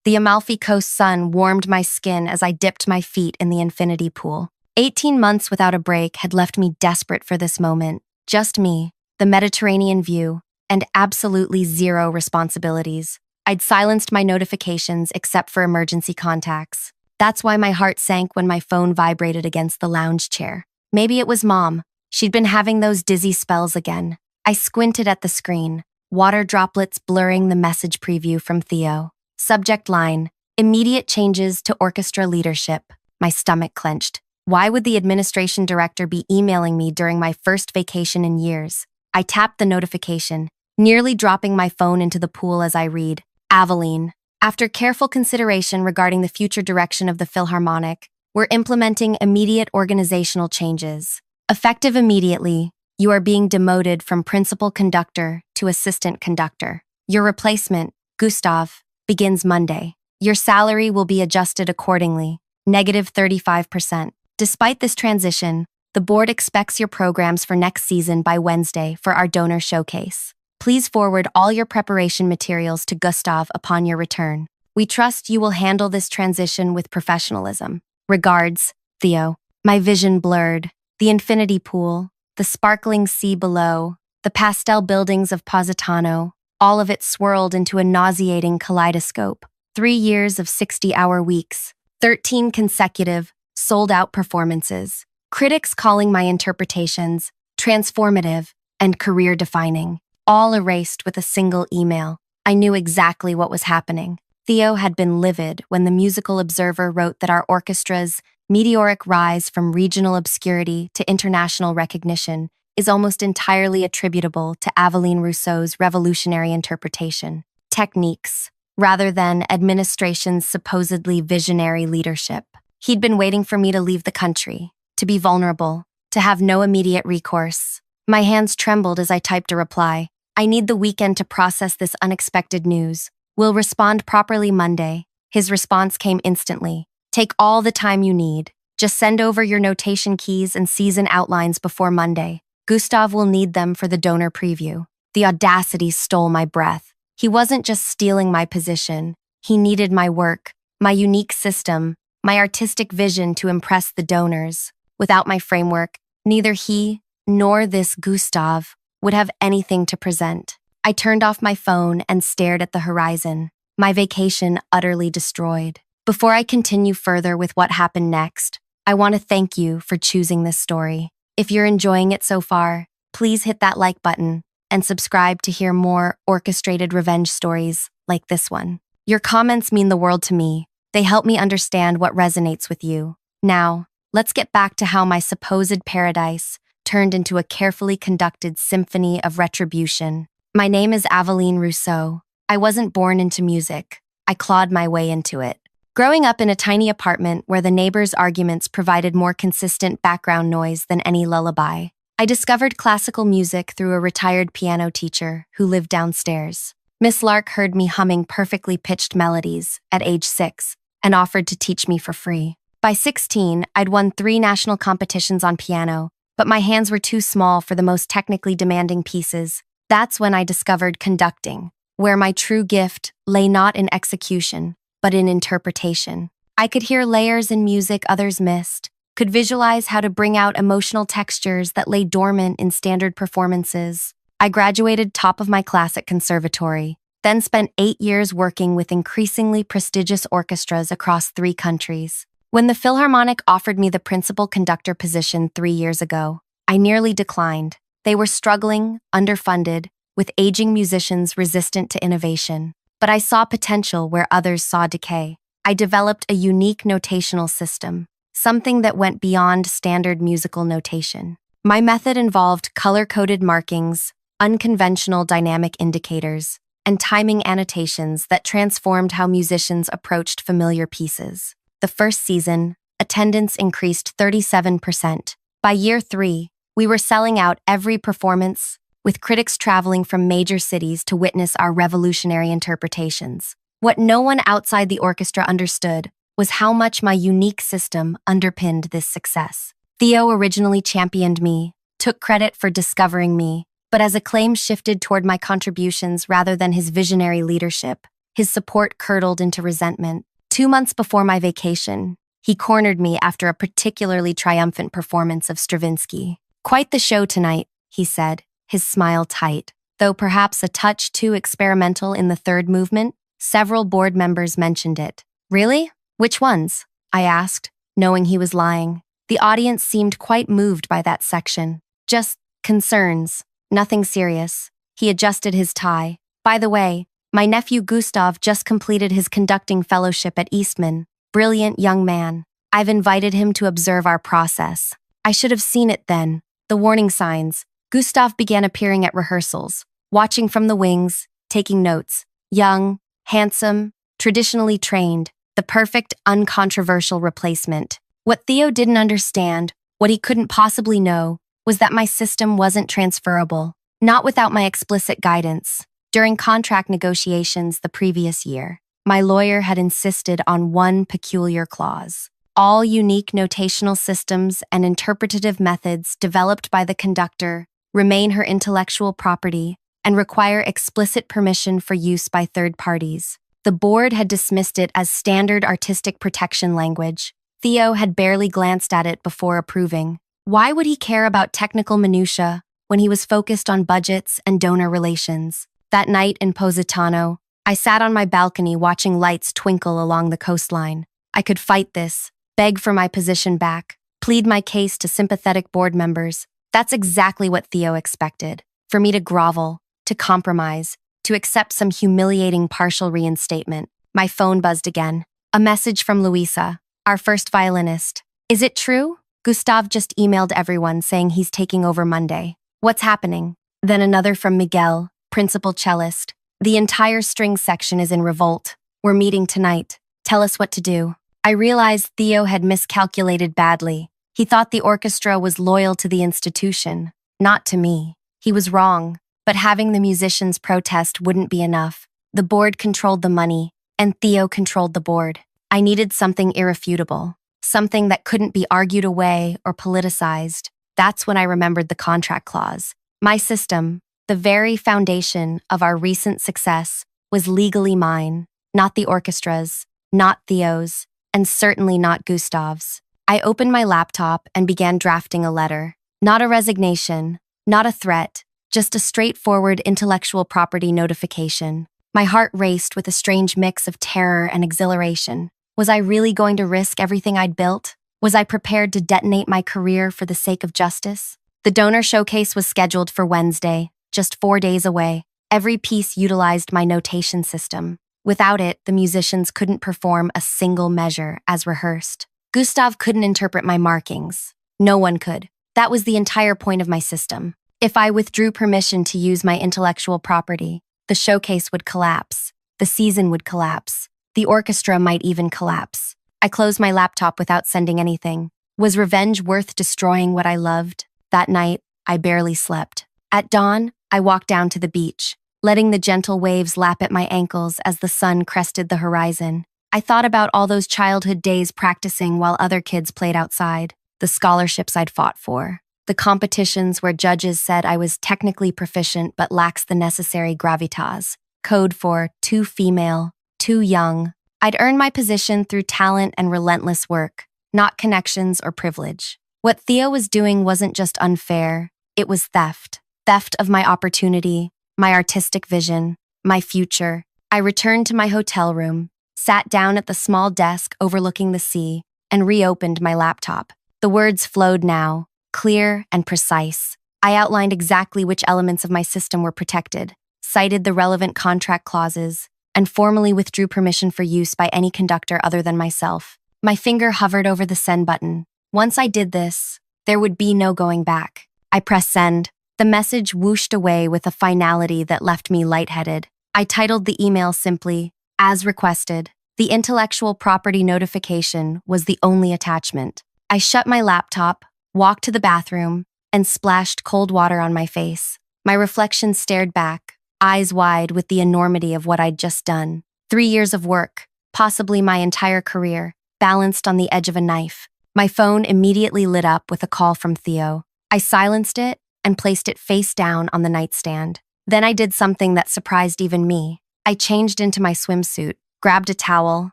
The Amalfi Coast sun warmed my skin as I dipped my feet in the infinity pool. 18 months without a break had left me desperate for this moment. Just me, the Mediterranean view, and absolutely zero responsibilities. I'd silenced my notifications except for emergency contacts. That's why my heart sank when my phone vibrated against the lounge chair. Maybe it was Mom. She'd been having those dizzy spells again. I squinted at the screen, water droplets blurring the message preview from Theo. Subject line, immediate changes to orchestra leadership. My stomach clenched. Why would the administration director be emailing me during my first vacation in years? I tapped the notification, nearly dropping my phone into the pool as I read. Aveline. After careful consideration regarding the future direction of the Philharmonic, we're implementing immediate organizational changes. Effective immediately, you are being demoted from principal conductor to assistant conductor. Your replacement, Gustav, begins Monday. Your salary will be adjusted accordingly, -35%. Despite this transition, the board expects your programs for next season by Wednesday for our donor showcase. Please forward all your preparation materials to Gustav upon your return. We trust you will handle this transition with professionalism. Regards, Theo. My vision blurred. The infinity pool, the sparkling sea below, the pastel buildings of Positano, all of it swirled into a nauseating kaleidoscope. 3 years of 60-hour weeks, 13 consecutive, sold-out performances. Critics calling my interpretations transformative and career-defining, all erased with a single email. I knew exactly what was happening. Theo had been livid when the Musical Observer wrote that our orchestra's meteoric rise from regional obscurity to international recognition is almost entirely attributable to Aveline Rousseau's revolutionary interpretation techniques, rather than administration's supposedly visionary leadership. He'd been waiting for me to leave the country, to be vulnerable, to have no immediate recourse. My hands trembled as I typed a reply. I need the weekend to process this unexpected news. We'll respond properly Monday. His response came instantly. Take all the time you need. Just send over your notation keys and season outlines before Monday. Gustav will need them for the donor preview. The audacity stole my breath. He wasn't just stealing my position. He needed my work, my unique system, my artistic vision to impress the donors. Without my framework, neither he nor this Gustav would have anything to present. I turned off my phone and stared at the horizon, my vacation utterly destroyed. Before I continue further with what happened next, I want to thank you for choosing this story. If you're enjoying it so far, please hit that like button and subscribe to hear more orchestrated revenge stories like this one. Your comments mean the world to me. They help me understand what resonates with you. Now, let's get back to how my supposed paradise turned into a carefully conducted symphony of retribution. My name is Aveline Rousseau. I wasn't born into music. I clawed my way into it. Growing up in a tiny apartment where the neighbors' arguments provided more consistent background noise than any lullaby, I discovered classical music through a retired piano teacher who lived downstairs. Miss Lark heard me humming perfectly pitched melodies at age 6 and offered to teach me for free. By 16, I'd won 3 national competitions on piano, but my hands were too small for the most technically demanding pieces. That's when I discovered conducting, where my true gift lay not in execution, but in interpretation. I could hear layers in music others missed, could visualize how to bring out emotional textures that lay dormant in standard performances. I graduated top of my class at conservatory, then spent 8 years working with increasingly prestigious orchestras across 3 countries. When the Philharmonic offered me the principal conductor position 3 years ago, I nearly declined. They were struggling, underfunded, with aging musicians resistant to innovation. But I saw potential where others saw decay. I developed a unique notational system, something that went beyond standard musical notation. My method involved color-coded markings, unconventional dynamic indicators, and timing annotations that transformed how musicians approached familiar pieces. The first season, attendance increased 37%. By year 3, we were selling out every performance, with critics traveling from major cities to witness our revolutionary interpretations. What no one outside the orchestra understood was how much my unique system underpinned this success. Theo originally championed me, took credit for discovering me, but as acclaim shifted toward my contributions rather than his visionary leadership, His support curdled into resentment. 2 months before my vacation, he cornered me after a particularly triumphant performance of Stravinsky. "Quite the show tonight," he said, his smile tight. Though perhaps a touch too experimental in the third movement, several board members mentioned it. "Really? Which ones?" I asked, knowing he was lying. The audience seemed quite moved by that section. "Just concerns. Nothing serious." He adjusted his tie. "By the way, my nephew Gustav just completed his conducting fellowship at Eastman. Brilliant young man. I've invited him to observe our process." I should have seen it then. The warning signs. Gustav began appearing at rehearsals, watching from the wings, taking notes. Young, handsome, traditionally trained, the perfect, uncontroversial replacement. What Theo didn't understand, what he couldn't possibly know, was that my system wasn't transferable, not without my explicit guidance. During contract negotiations the previous year, my lawyer had insisted on one peculiar clause. All unique notational systems and interpretative methods developed by the conductor remain her intellectual property and require explicit permission for use by third parties. The board had dismissed it as standard artistic protection language. Theo had barely glanced at it before approving. Why would he care about technical minutiae when he was focused on budgets and donor relations? That night in Positano, I sat on my balcony watching lights twinkle along the coastline. I could fight this, beg for my position back, plead my case to sympathetic board members. That's exactly what Theo expected. For me to grovel, to compromise, to accept some humiliating partial reinstatement. My phone buzzed again. A message from Luisa, our first violinist. "Is it true? Gustav just emailed everyone saying he's taking over Monday. What's happening?" Then another from Miguel, principal cellist. "The entire string section is in revolt. We're meeting tonight. Tell us what to do." I realized Theo had miscalculated badly. He thought the orchestra was loyal to the institution, not to me. He was wrong, but having the musicians protest wouldn't be enough. The board controlled the money, and Theo controlled the board. I needed something irrefutable, something that couldn't be argued away or politicized. That's when I remembered the contract clause. My system, the very foundation of our recent success, was legally mine, not the orchestra's, not Theo's, and certainly not Gustav's. I opened my laptop and began drafting a letter. Not a resignation, not a threat, just a straightforward intellectual property notification. My heart raced with a strange mix of terror and exhilaration. Was I really going to risk everything I'd built? Was I prepared to detonate my career for the sake of justice? The donor showcase was scheduled for Wednesday, just 4 days away. Every piece utilized my notation system. Without it, the musicians couldn't perform a single measure as rehearsed. Gustav couldn't interpret my markings. No one could. That was the entire point of my system. If I withdrew permission to use my intellectual property, the showcase would collapse. The season would collapse. The orchestra might even collapse. I closed my laptop without sending anything. Was revenge worth destroying what I loved? That night, I barely slept. At dawn, I walked down to the beach, letting the gentle waves lap at my ankles as the sun crested the horizon. I thought about all those childhood days practicing while other kids played outside, the scholarships I'd fought for, the competitions where judges said I was technically proficient but lacks the necessary gravitas, code for too female, too young. I'd earned my position through talent and relentless work, not connections or privilege. What Theo was doing wasn't just unfair, it was theft. Theft of my opportunity, my artistic vision, my future. I returned to my hotel room, sat down at the small desk overlooking the sea, and reopened my laptop. The words flowed now, clear and precise. I outlined exactly which elements of my system were protected, cited the relevant contract clauses, and formally withdrew permission for use by any conductor other than myself. My finger hovered over the send button. Once I did this, there would be no going back. I pressed send. The message whooshed away with a finality that left me lightheaded. I titled the email simply, "As requested." The intellectual property notification was the only attachment. I shut my laptop, walked to the bathroom, and splashed cold water on my face. My reflection stared back, eyes wide with the enormity of what I'd just done. 3 years of work, possibly my entire career, balanced on the edge of a knife. My phone immediately lit up with a call from Theo. I silenced it and placed it face down on the nightstand. Then I did something that surprised even me. I changed into my swimsuit, grabbed a towel,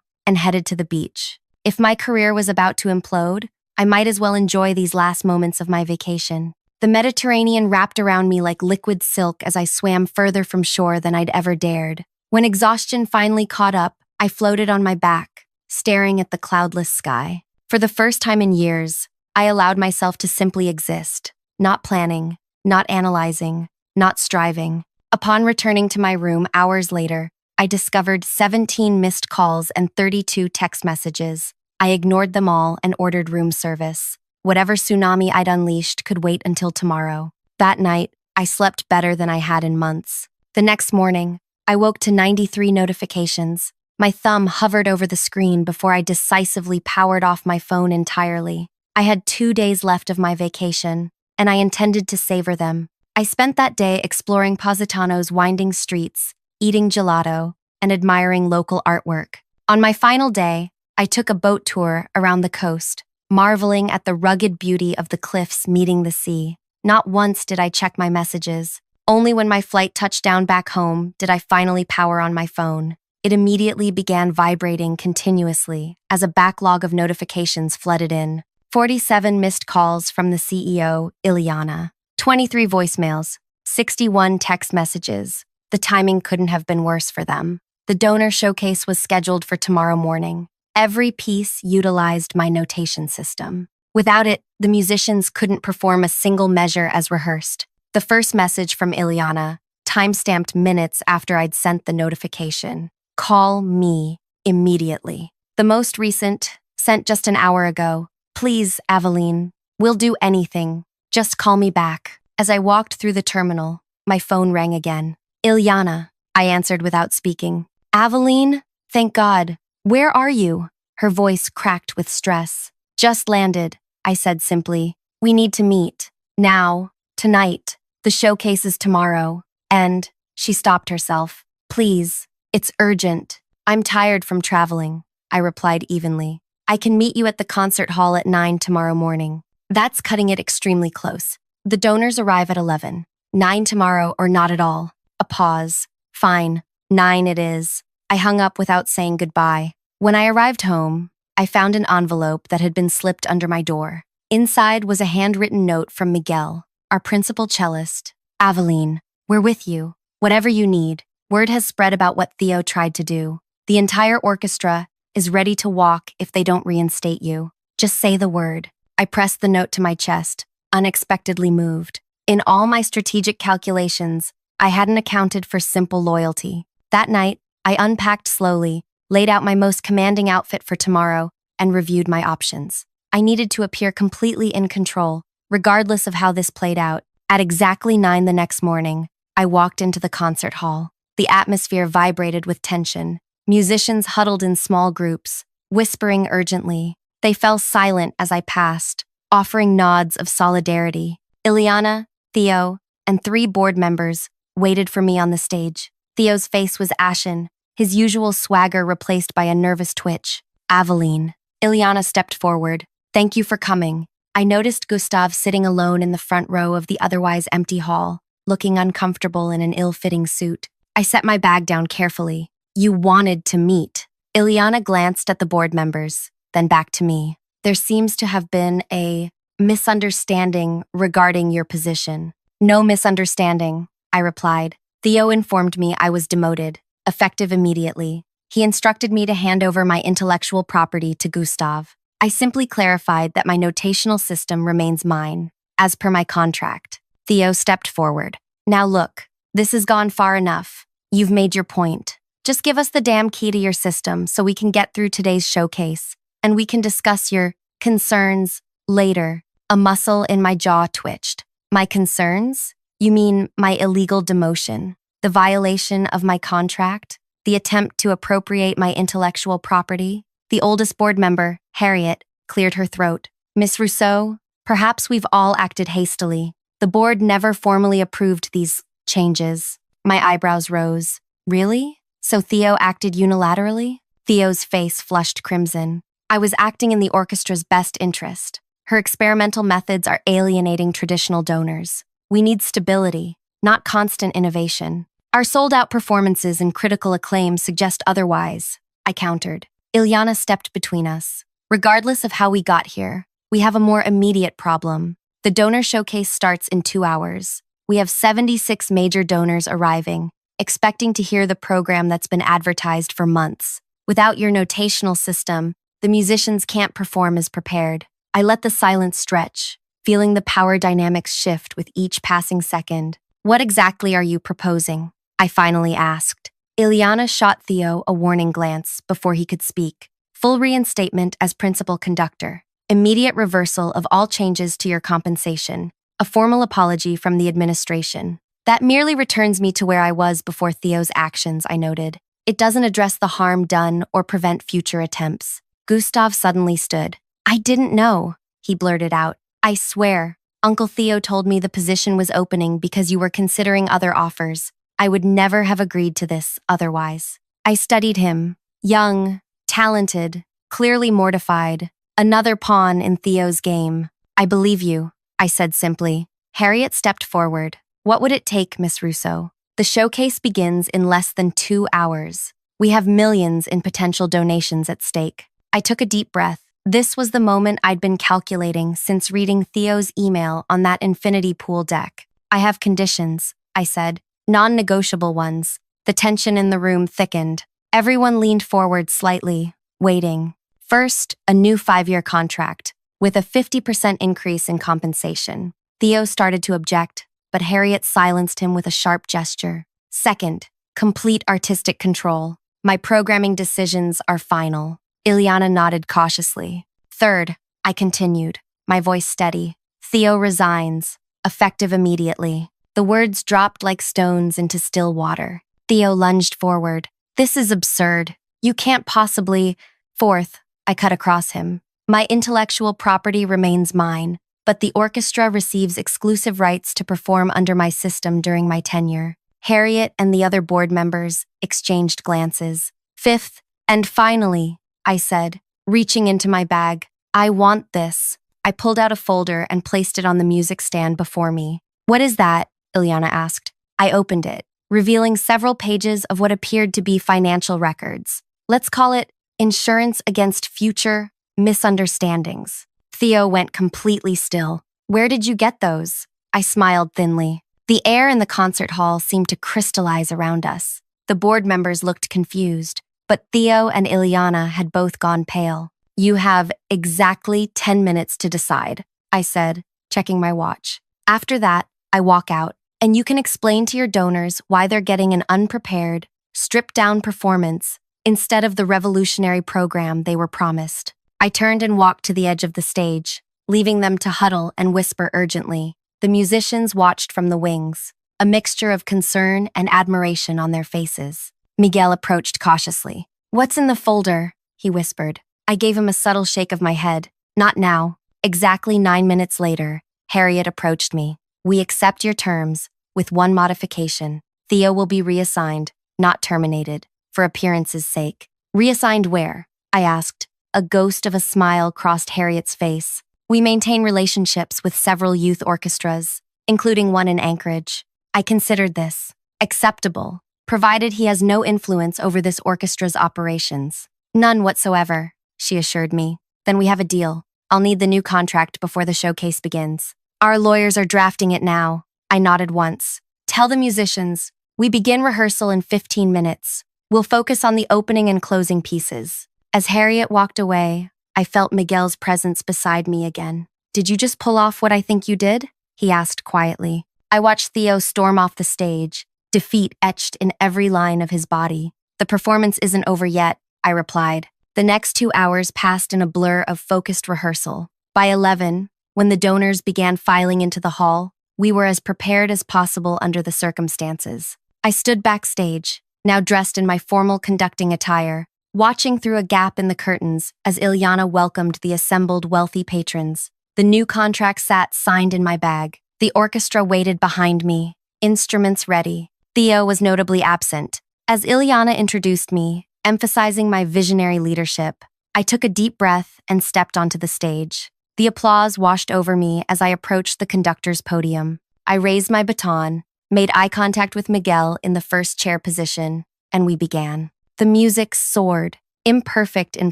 and headed to the beach. If my career was about to implode, I might as well enjoy these last moments of my vacation. The Mediterranean wrapped around me like liquid silk as I swam further from shore than I'd ever dared. When exhaustion finally caught up, I floated on my back, staring at the cloudless sky. For the first time in years, I allowed myself to simply exist, not planning, not analyzing, not striving. Upon returning to my room hours later, I discovered 17 missed calls and 32 text messages. I ignored them all and ordered room service. Whatever tsunami I'd unleashed could wait until tomorrow. That night, I slept better than I had in months. The next morning, I woke to 93 notifications. My thumb hovered over the screen before I decisively powered off my phone entirely. I had 2 days left of my vacation, and I intended to savor them. I spent that day exploring Positano's winding streets, eating gelato, and admiring local artwork. On my final day, I took a boat tour around the coast, marveling at the rugged beauty of the cliffs meeting the sea. Not once did I check my messages. Only when my flight touched down back home did I finally power on my phone. It immediately began vibrating continuously as a backlog of notifications flooded in. 47 missed calls from the CEO, Ileana. 23 voicemails. 61 text messages. The timing couldn't have been worse for them. The donor showcase was scheduled for tomorrow morning. Every piece utilized my notation system. Without it, the musicians couldn't perform a single measure as rehearsed. The first message from Ileana, timestamped minutes after I'd sent the notification. Call me immediately. The most recent, sent just an hour ago. Please, Aveline, we'll do anything. Just call me back. As I walked through the terminal, my phone rang again. Ileana, I answered without speaking. Aveline? Thank God. Where are you? Her voice cracked with stress. Just landed, I said simply. We need to meet. Now. Tonight. The showcase is tomorrow. And, she stopped herself. Please. It's urgent. I'm tired from traveling, I replied evenly. I can meet you at the concert hall at 9 tomorrow morning. That's cutting it extremely close. The donors arrive at 11. 9 tomorrow or not at all. A pause. Fine. 9 it is. I hung up without saying goodbye. When I arrived home, I found an envelope that had been slipped under my door. Inside was a handwritten note from Miguel, our principal cellist. Aveline, we're with you. Whatever you need. Word has spread about what Theo tried to do. The entire orchestra is ready to walk if they don't reinstate you. Just say the word. I pressed the note to my chest, unexpectedly moved. In all my strategic calculations, I hadn't accounted for simple loyalty. That night, I unpacked slowly, laid out my most commanding outfit for tomorrow, and reviewed my options. I needed to appear completely in control, regardless of how this played out. At exactly 9 the next morning, I walked into the concert hall. The atmosphere vibrated with tension. Musicians huddled in small groups, whispering urgently. They fell silent as I passed, offering nods of solidarity. Ileana, Theo, and 3 board members waited for me on the stage. Theo's face was ashen, his usual swagger replaced by a nervous twitch. Aveline. Ileana stepped forward. Thank you for coming. I noticed Gustav sitting alone in the front row of the otherwise empty hall, looking uncomfortable in an ill-fitting suit. I set my bag down carefully. You wanted to meet. Ileana glanced at the board members, then back to me. There seems to have been a misunderstanding regarding your position. No misunderstanding, I replied. Theo informed me I was demoted, effective immediately. He instructed me to hand over my intellectual property to Gustav. I simply clarified that my notational system remains mine, as per my contract. Theo stepped forward. Now look, this has gone far enough. You've made your point. Just give us the damn key to your system so we can get through today's showcase, and we can discuss your concerns later. A muscle in my jaw twitched. My concerns? You mean my illegal demotion, the violation of my contract, the attempt to appropriate my intellectual property? The oldest board member, Harriet, cleared her throat. Miss Rousseau, perhaps we've all acted hastily. The board never formally approved these changes. My eyebrows rose. Really? So Theo acted unilaterally? Theo's face flushed crimson. I was acting in the orchestra's best interest. Her experimental methods are alienating traditional donors. We need stability, not constant innovation. Our sold-out performances and critical acclaim suggest otherwise, I countered. Ilyana stepped between us. Regardless of how we got here, we have a more immediate problem. The donor showcase starts in 2 hours. We have 76 major donors arriving, expecting to hear the program that's been advertised for months. Without your notational system, the musicians can't perform as prepared. I let the silence stretch, feeling the power dynamics shift with each passing second. What exactly are you proposing? I finally asked. Ilyana shot Theo a warning glance before he could speak. Full reinstatement as principal conductor. Immediate reversal of all changes to your compensation. A formal apology from the administration. That merely returns me to where I was before Theo's actions, I noted. It doesn't address the harm done or prevent future attempts. Gustav suddenly stood. I didn't know, he blurted out. I swear, Uncle Theo told me the position was opening because you were considering other offers. I would never have agreed to this otherwise. I studied him. Young, talented, clearly mortified. Another pawn in Theo's game. I believe you, I said simply. Harriet stepped forward. What would it take, Miss Russo? The showcase begins in less than 2 hours. We have millions in potential donations at stake. I took a deep breath. This was the moment I'd been calculating since reading Theo's email on that infinity pool deck. I have conditions, I said, non-negotiable ones. The tension in the room thickened. Everyone leaned forward slightly, waiting. First, a new 5-year contract, with a 50% increase in compensation. Theo started to object, but Harriet silenced him with a sharp gesture. Second, complete artistic control. My programming decisions are final. Ilyana nodded cautiously. Third, I continued, my voice steady. Theo resigns, effective immediately. The words dropped like stones into still water. Theo lunged forward. This is absurd. You can't possibly… Fourth, I cut across him. My intellectual property remains mine, but the orchestra receives exclusive rights to perform under my system during my tenure. Harriet and the other board members exchanged glances. Fifth, and finally, I said, reaching into my bag, I want this. I pulled out a folder and placed it on the music stand before me. What is that? Ilyana asked. I opened it, revealing several pages of what appeared to be financial records. Let's call it Insurance Against Future Misunderstandings. Theo went completely still. Where did you get those? I smiled thinly. The air in the concert hall seemed to crystallize around us. The board members looked confused, but Theo and Ilyana had both gone pale. You have exactly 10 minutes to decide, I said, checking my watch. After that, I walk out, and you can explain to your donors why they're getting an unprepared, stripped-down performance instead of the revolutionary program they were promised. I turned and walked to the edge of the stage, leaving them to huddle and whisper urgently. The musicians watched from the wings, a mixture of concern and admiration on their faces. Miguel approached cautiously. What's in the folder? He whispered. I gave him a subtle shake of my head. Not now. Exactly 9 minutes later, Harriet approached me. We accept your terms, with one modification. Theo will be reassigned, not terminated, for appearance's sake. Reassigned where? I asked. A ghost of a smile crossed Harriet's face. We maintain relationships with several youth orchestras, including one in Anchorage. I considered this acceptable, provided he has no influence over this orchestra's operations. None whatsoever, she assured me. Then we have a deal. I'll need the new contract before the showcase begins. Our lawyers are drafting it now. I nodded once. Tell the musicians, we begin rehearsal in 15 minutes. We'll focus on the opening and closing pieces. As Harriet walked away, I felt Miguel's presence beside me again. Did you just pull off what I think you did? He asked quietly. I watched Theo storm off the stage, defeat etched in every line of his body. The performance isn't over yet, I replied. The next 2 hours passed in a blur of focused rehearsal. By 11, when the donors began filing into the hall, we were as prepared as possible under the circumstances. I stood backstage, now dressed in my formal conducting attire, watching through a gap in the curtains as Ilyana welcomed the assembled wealthy patrons. The new contract sat signed in my bag. The orchestra waited behind me, instruments ready. Theo was notably absent. As Ilyana introduced me, emphasizing my visionary leadership, I took a deep breath and stepped onto the stage. The applause washed over me as I approached the conductor's podium. I raised my baton, made eye contact with Miguel in the first chair position, and we began. The music soared, imperfect in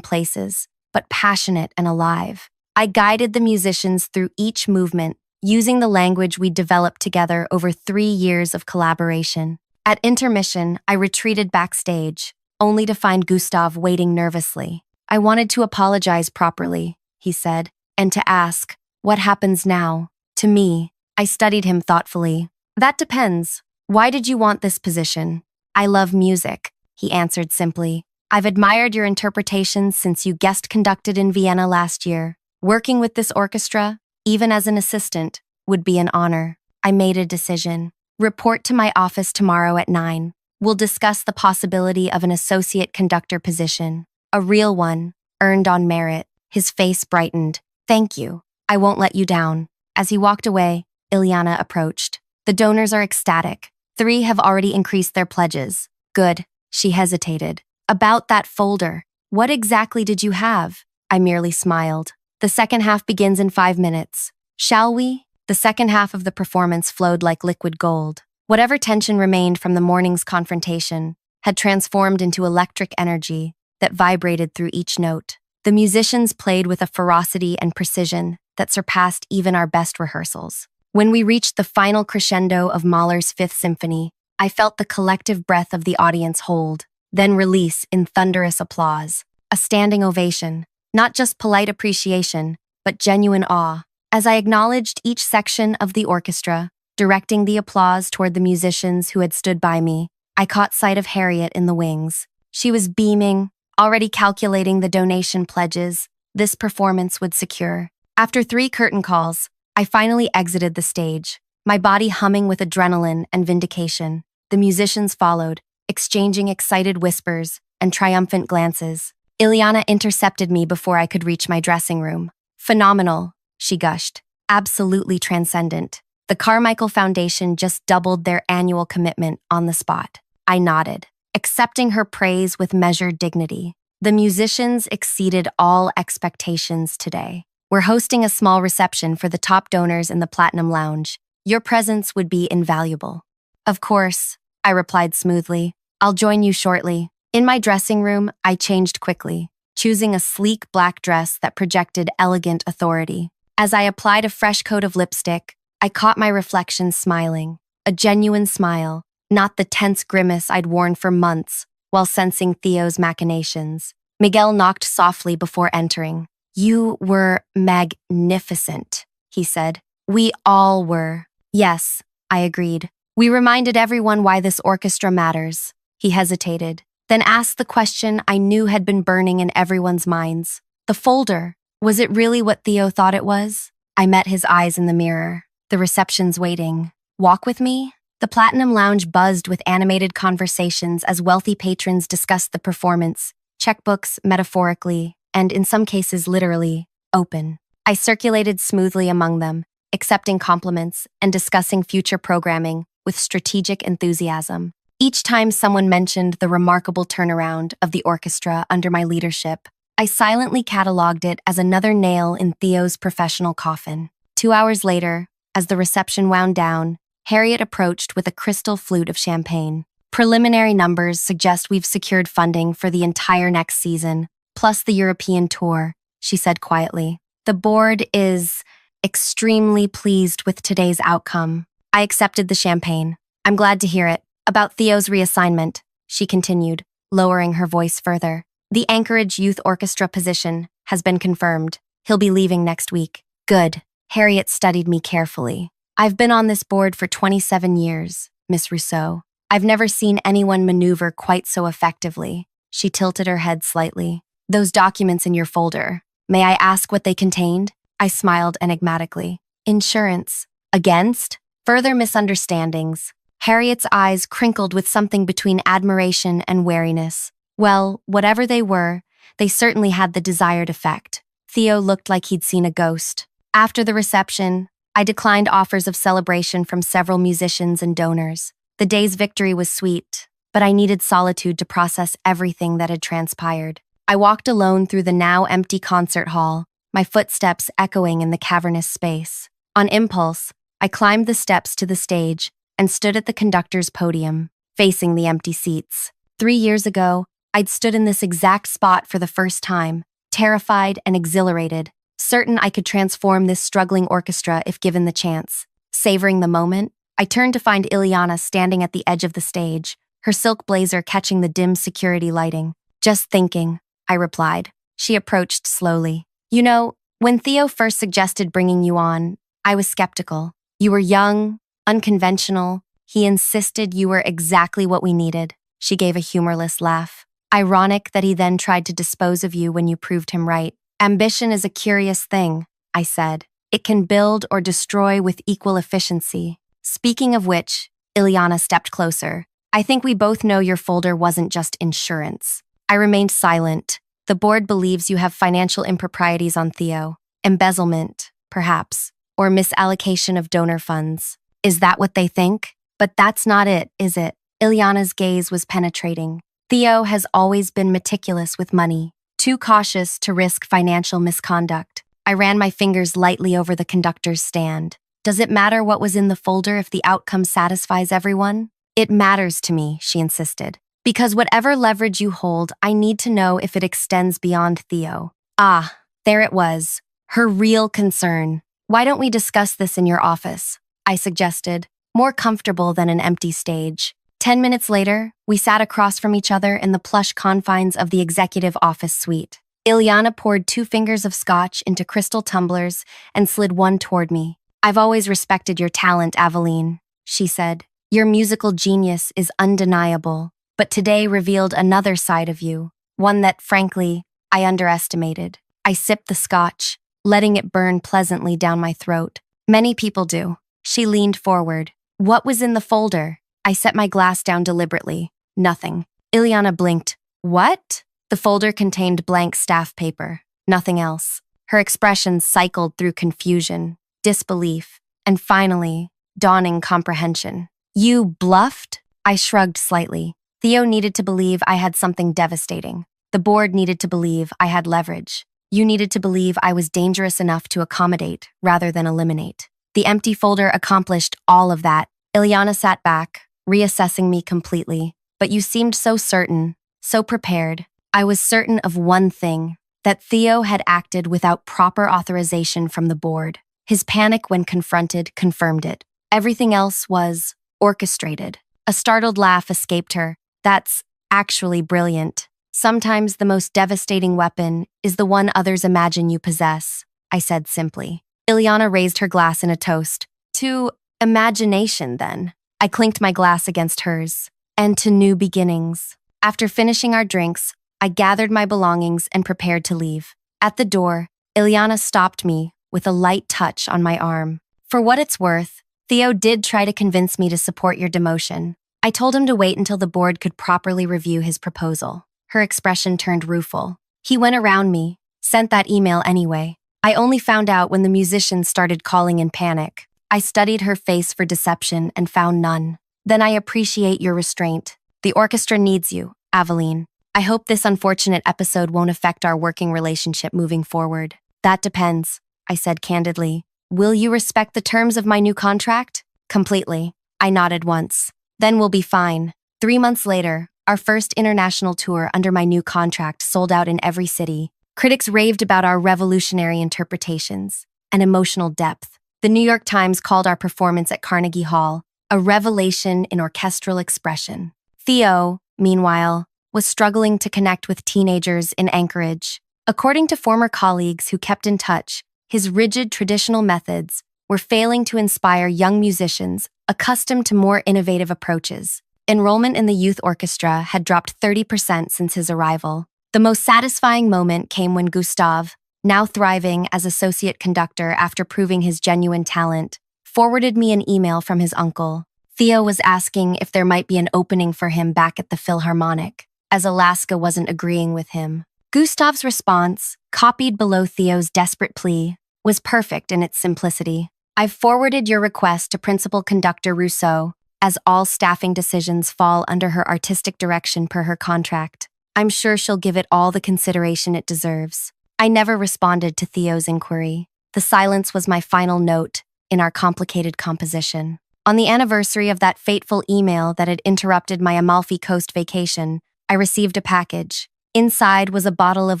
places, but passionate and alive. I guided the musicians through each movement, using the language we developed together over 3 years of collaboration. At intermission, I retreated backstage, only to find Gustav waiting nervously. I wanted to apologize properly, he said, and to ask, what happens now? To me, I studied him thoughtfully. That depends. Why did you want this position? I love music, he answered simply. I've admired your interpretations since you guest conducted in Vienna last year. Working with this orchestra, even as an assistant, would be an honor. I made a decision. Report to my office tomorrow at 9. We'll discuss the possibility of an associate conductor position. A real one, earned on merit. His face brightened. Thank you. I won't let you down. As he walked away, Ilyana approached. The donors are ecstatic. 3 have already increased their pledges. Good. She hesitated. About that folder. What exactly did you have? I merely smiled. The second half begins in 5 minutes. Shall we? The second half of the performance flowed like liquid gold. Whatever tension remained from the morning's confrontation had transformed into electric energy that vibrated through each note. The musicians played with a ferocity and precision that surpassed even our best rehearsals. When we reached the final crescendo of Mahler's Fifth Symphony, I felt the collective breath of the audience hold, then release in thunderous applause. A standing ovation, not just polite appreciation, but genuine awe. As I acknowledged each section of the orchestra, directing the applause toward the musicians who had stood by me, I caught sight of Harriet in the wings. She was beaming, already calculating the donation pledges this performance would secure. After 3 curtain calls, I finally exited the stage, my body humming with adrenaline and vindication. The musicians followed, exchanging excited whispers and triumphant glances. Ilyana intercepted me before I could reach my dressing room. Phenomenal, she gushed. Absolutely transcendent. The Carmichael Foundation just doubled their annual commitment on the spot. I nodded, accepting her praise with measured dignity. The musicians exceeded all expectations today. We're hosting a small reception for the top donors in the Platinum Lounge. Your presence would be invaluable. Of course, I replied smoothly. I'll join you shortly. In my dressing room, I changed quickly, choosing a sleek black dress that projected elegant authority. As I applied a fresh coat of lipstick, I caught my reflection smiling, a genuine smile, not the tense grimace I'd worn for months while sensing Theo's machinations. Miguel knocked softly before entering. You were magnificent, he said. We all were. Yes, I agreed. We reminded everyone why this orchestra matters. He hesitated, then asked the question I knew had been burning in everyone's minds. The folder, was it really what Theo thought it was? I met his eyes in the mirror. The reception's waiting. Walk with me? The Platinum Lounge buzzed with animated conversations as wealthy patrons discussed the performance, checkbooks metaphorically, and in some cases literally, open. I circulated smoothly among them, accepting compliments and discussing future programming with strategic enthusiasm. Each time someone mentioned the remarkable turnaround of the orchestra under my leadership, I silently cataloged it as another nail in Theo's professional coffin. 2 hours later, as the reception wound down, Harriet approached with a crystal flute of champagne. Preliminary numbers suggest we've secured funding for the entire next season, plus the European tour, she said quietly. The board is extremely pleased with today's outcome. I accepted the champagne. I'm glad to hear it. About Theo's reassignment, she continued, lowering her voice further. The Anchorage Youth Orchestra position has been confirmed. He'll be leaving next week. Good. Harriet studied me carefully. I've been on this board for 27 years, Miss Rousseau. I've never seen anyone maneuver quite so effectively. She tilted her head slightly. Those documents in your folder, may I ask what they contained? I smiled enigmatically. Insurance. Against? Further misunderstandings. Harriet's eyes crinkled with something between admiration and wariness. Well, whatever they were, they certainly had the desired effect. Theo looked like he'd seen a ghost. After the reception, I declined offers of celebration from several musicians and donors. The day's victory was sweet, but I needed solitude to process everything that had transpired. I walked alone through the now empty concert hall, my footsteps echoing in the cavernous space. On impulse, I climbed the steps to the stage, and stood at the conductor's podium, facing the empty seats. 3 years ago, I'd stood in this exact spot for the first time, terrified and exhilarated, certain I could transform this struggling orchestra if given the chance. Savoring the moment, I turned to find Ileana standing at the edge of the stage, her silk blazer catching the dim security lighting. "Just thinking," I replied. She approached slowly. "You know, when Theo first suggested bringing you on, I was skeptical. You were young, unconventional. He insisted you were exactly what we needed." She gave a humorless laugh. "Ironic that he then tried to dispose of you when you proved him right. Ambition is a curious thing," I said. "It can build or destroy with equal efficiency." Speaking of which, Ileana stepped closer. "I think we both know your folder wasn't just insurance." I remained silent. "The board believes you have financial improprieties on Theo. Embezzlement, perhaps, or misallocation of donor funds. Is that what they think? But that's not it, is it?" Ileana's gaze was penetrating. "Theo has always been meticulous with money, too cautious to risk financial misconduct." I ran my fingers lightly over the conductor's stand. "Does it matter what was in the folder if the outcome satisfies everyone?" "It matters to me," she insisted. "Because whatever leverage you hold, I need to know if it extends beyond Theo." Ah, there it was. Her real concern. "Why don't we discuss this in your office?" I suggested, more comfortable than an empty stage. 10 minutes later, we sat across from each other in the plush confines of the executive office suite. Ileana poured 2 fingers of scotch into crystal tumblers and slid one toward me. "I've always respected your talent, Aveline," she said. "Your musical genius is undeniable, but today revealed another side of you, one that, frankly, I underestimated." I sipped the scotch, letting it burn pleasantly down my throat. "Many people do." She leaned forward. "What was in the folder?" I set my glass down deliberately. "Nothing." Ileana blinked. "What?" The folder contained blank staff paper. Nothing else. Her expression cycled through confusion, disbelief, and finally, dawning comprehension. "You bluffed?" I shrugged slightly. Theo needed to believe I had something devastating. The board needed to believe I had leverage. You needed to believe I was dangerous enough to accommodate rather than eliminate. The empty folder accomplished all of that. Ileana sat back, reassessing me completely. "But you seemed so certain, so prepared." I was certain of one thing, that Theo had acted without proper authorization from the board. His panic when confronted confirmed it. Everything else was orchestrated. A startled laugh escaped her. "That's actually brilliant. Sometimes the most devastating weapon is the one others imagine you possess," I said simply. Ileana raised her glass in a toast. "To imagination, then." I clinked my glass against hers. "And to new beginnings." After finishing our drinks, I gathered my belongings and prepared to leave. At the door, Ileana stopped me with a light touch on my arm. "For what it's worth, Theo did try to convince me to support your demotion. I told him to wait until the board could properly review his proposal." Her expression turned rueful. "He went around me, sent that email anyway. I only found out when the musicians started calling in panic. I studied her face for deception and found none." "Then I appreciate your restraint. The orchestra needs you, Aveline. I hope this unfortunate episode won't affect our working relationship moving forward." "That depends," I said candidly. "Will you respect the terms of my new contract?" "Completely." I nodded once. "Then we'll be fine." 3 months later, our first international tour under my new contract sold out in every city. Critics raved about our revolutionary interpretations and emotional depth. The New York Times called our performance at Carnegie Hall a revelation in orchestral expression. Theo, meanwhile, was struggling to connect with teenagers in Anchorage. According to former colleagues who kept in touch, his rigid traditional methods were failing to inspire young musicians accustomed to more innovative approaches. Enrollment in the youth orchestra had dropped 30% since his arrival. The most satisfying moment came when Gustav, now thriving as associate conductor after proving his genuine talent, forwarded me an email from his uncle. Theo was asking if there might be an opening for him back at the Philharmonic, as Alaska wasn't agreeing with him. Gustav's response, copied below Theo's desperate plea, was perfect in its simplicity. "I've forwarded your request to Principal Conductor Rousseau, as all staffing decisions fall under her artistic direction per her contract. I'm sure she'll give it all the consideration it deserves." I never responded to Theo's inquiry. The silence was my final note in our complicated composition. On the anniversary of that fateful email that had interrupted my Amalfi Coast vacation, I received a package. Inside was a bottle of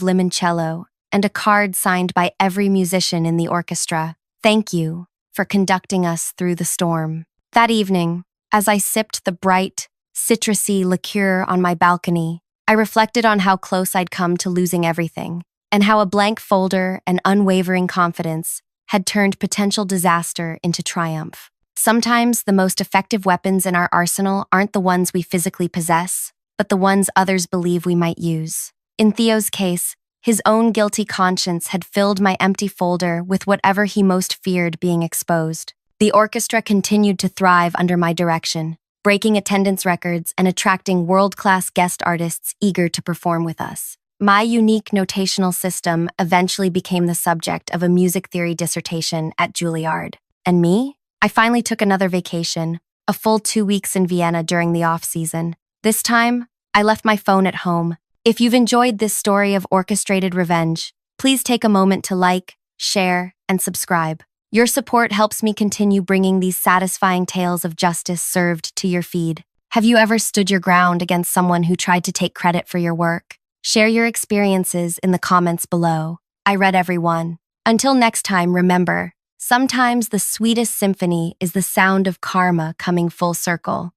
limoncello and a card signed by every musician in the orchestra. Thank you for conducting us through the storm. That evening, as I sipped the bright, citrusy liqueur on my balcony, I reflected on how close I'd come to losing everything, and how a blank folder and unwavering confidence had turned potential disaster into triumph. Sometimes the most effective weapons in our arsenal aren't the ones we physically possess, but the ones others believe we might use. In Theo's case, his own guilty conscience had filled my empty folder with whatever he most feared being exposed. The orchestra continued to thrive under my direction, breaking attendance records and attracting world-class guest artists eager to perform with us. My unique notational system eventually became the subject of a music theory dissertation at Juilliard. And me? I finally took another vacation, a full 2 weeks in Vienna during the off-season. This time, I left my phone at home. If you've enjoyed this story of orchestrated revenge, please take a moment to like, share, and subscribe. Your support helps me continue bringing these satisfying tales of justice served to your feed. Have you ever stood your ground against someone who tried to take credit for your work? Share your experiences in the comments below. I read every one. Until next time, remember, sometimes the sweetest symphony is the sound of karma coming full circle.